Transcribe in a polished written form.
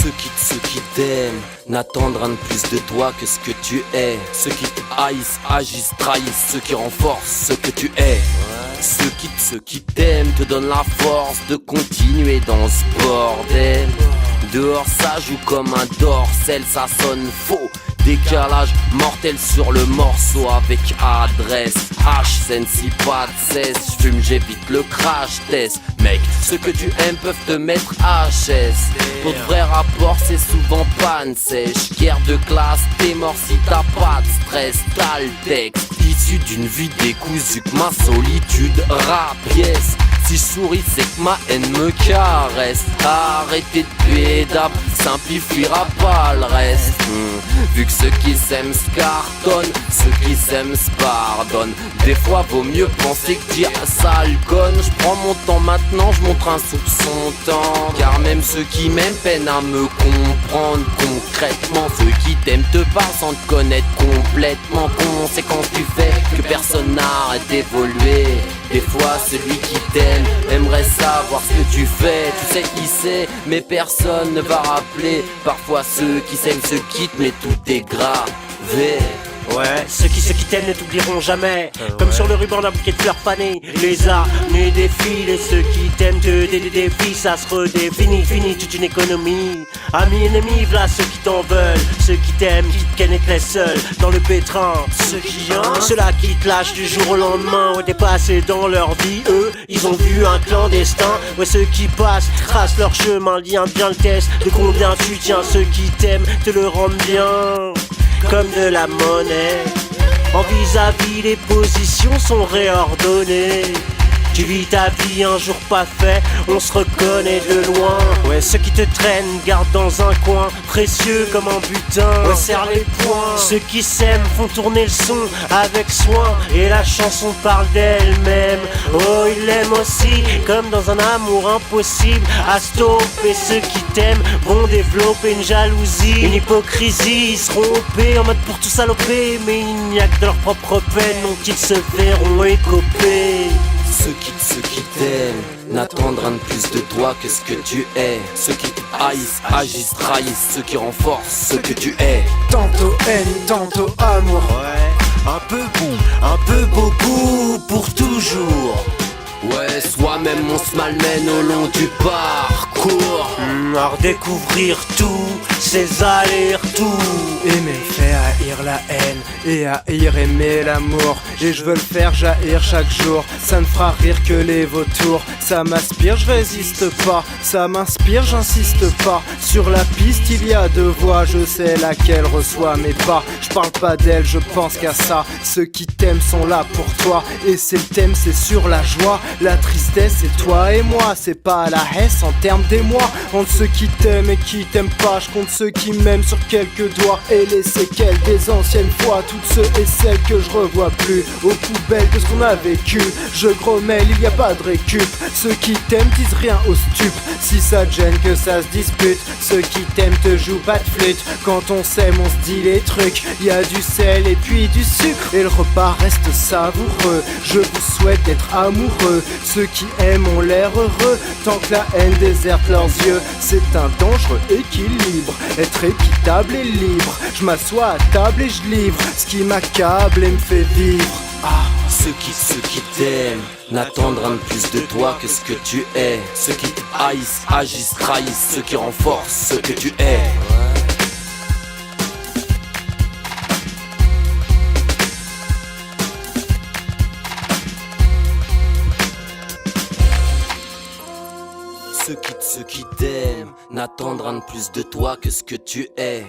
Ceux qui t'aiment n'attendent rien de plus de toi que ce que tu es. Ceux qui te haïssent, agissent, trahissent, ceux qui renforcent ce que tu es. Ceux qui t'aiment te donnent la force de continuer dans ce bordel. Dehors ça joue comme un dorsel, ça sonne faux. Décalage mortel sur le morceau avec adresse. H, Sensi, pas de cesse. J'fume, j'évite le crash test. Mec, ceux que tu aimes peuvent te mettre HS. Pour de vrais rapports, c'est souvent panne sèche. Guerre de classe, t'es mort si t'as pas de stress. T'as le texte, issu d'une vie décousue que ma solitude rapièce. Si je souris, c'est que ma haine me caresse. Arrêtez de pédap, simplifiera pas le reste. Vu que ceux qui s'aiment se cartonnent, ceux qui s'aiment se pardonnent. Des fois vaut mieux penser que dire ça le conne. Je prends mon temps maintenant, je montre un soupçon tendre. Car même ceux qui m'aiment peinent à me comprendre concrètement. Ceux qui t'aiment te parlent sans te connaître complètement. Conséquence du fait que personne n'arrête d'évoluer. Des fois celui qui t'aime aimerait savoir ce que tu fais. Tu sais qui c'est, mais personne ne va rappeler. Parfois ceux qui s'aiment se quittent, mais tout est gravé. Ouais, ceux qui t'aiment ne t'oublieront jamais. Comme sur le ruban d'un bouquet de fleurs fanées. Les années défilent et ceux qui t'aiment te défient. Ça se redéfinit, finit toute une économie. Amis, ennemis, voilà ceux qui t'en veulent. Ceux qui t'aiment, qui te pénétraient seuls dans le pétrin. Ceux qui ceux-là qui te lâchent du jour au lendemain. Ouais, dépassés dans leur vie, eux, ils ont vu un clandestin. Ouais, ceux qui passent, tracent leur chemin, lien bien le test. De combien tu tiens, ceux qui t'aiment te le rendent bien. Comme de la monnaie, en vis-à-vis les positions sont réordonnées. Tu vis ta vie un jour pas fait, on se reconnaît de loin. Ouais, ceux qui te traînent gardent dans un coin, précieux comme un butin. Ouais, serre les poings. Ceux qui s'aiment font tourner le son avec soin, et la chanson parle d'elle-même. Oh, ils l'aiment aussi, comme dans un amour impossible à stopper. Ceux qui t'aiment vont développer une jalousie, une hypocrisie. Ils seront OP en mode pour tout saloper, mais il n'y a que de leur propre peine dont ils se verront écoper. Ceux qui t'aiment n'attendent rien de plus de toi que ce que tu es. Ceux qui te haïssent, agissent, trahissent, ceux qui renforcent ce que tu es. Tantôt haine, tantôt amour. Ouais, un peu bon, un peu beaucoup pour toujours. Ouais, soi-même on se malmène au long du parcours. À redécouvrir tous ces allers-retours. Aimer fait haïr la haine et haïr aimer l'amour. Et je veux le faire jaillir chaque jour. Ça ne fera rire que les vautours. Ça m'aspire, je résiste pas. Ça m'inspire, j'insiste pas. Sur la piste il y a deux voies. Je sais laquelle reçoit mes pas. Je parle pas d'elle, je pense qu'à ça. Ceux qui t'aiment sont là pour toi. Et c'est le thème, c'est sur la joie. La tristesse c'est toi et moi. C'est pas la hesse en termes d'émoi. Entre ceux qui t'aiment et qui t'aiment pas, je compte ceux qui m'aiment sur quelques doigts. Et les séquelles des anciennes fois, toutes ceux et celles que je revois plus. Aux poubelles de ce qu'on a vécu, je grommelle, il y a pas de récup. Ceux qui t'aiment disent rien au stup. Si ça te gêne que ça se dispute, ceux qui t'aiment te jouent pas de flûte. Quand on s'aime on se dit les trucs. Y a du sel et puis du sucre, et le repas reste savoureux. Je vous souhaite d'être amoureux. Ceux qui aiment ont l'air heureux, tant que la haine déserte leurs yeux. C'est un dangereux équilibre, être équitable et libre. Je m'assois à table et je livre ce qui m'accable et me fait vivre. Ceux qui t'aiment n'attendent rien de plus de toi que ce que tu es. Ceux qui te haïssent, agissent, trahissent, ceux qui renforcent ce que tu es. Ceux qui t'aiment n'attendent rien de plus de toi que ce que tu es.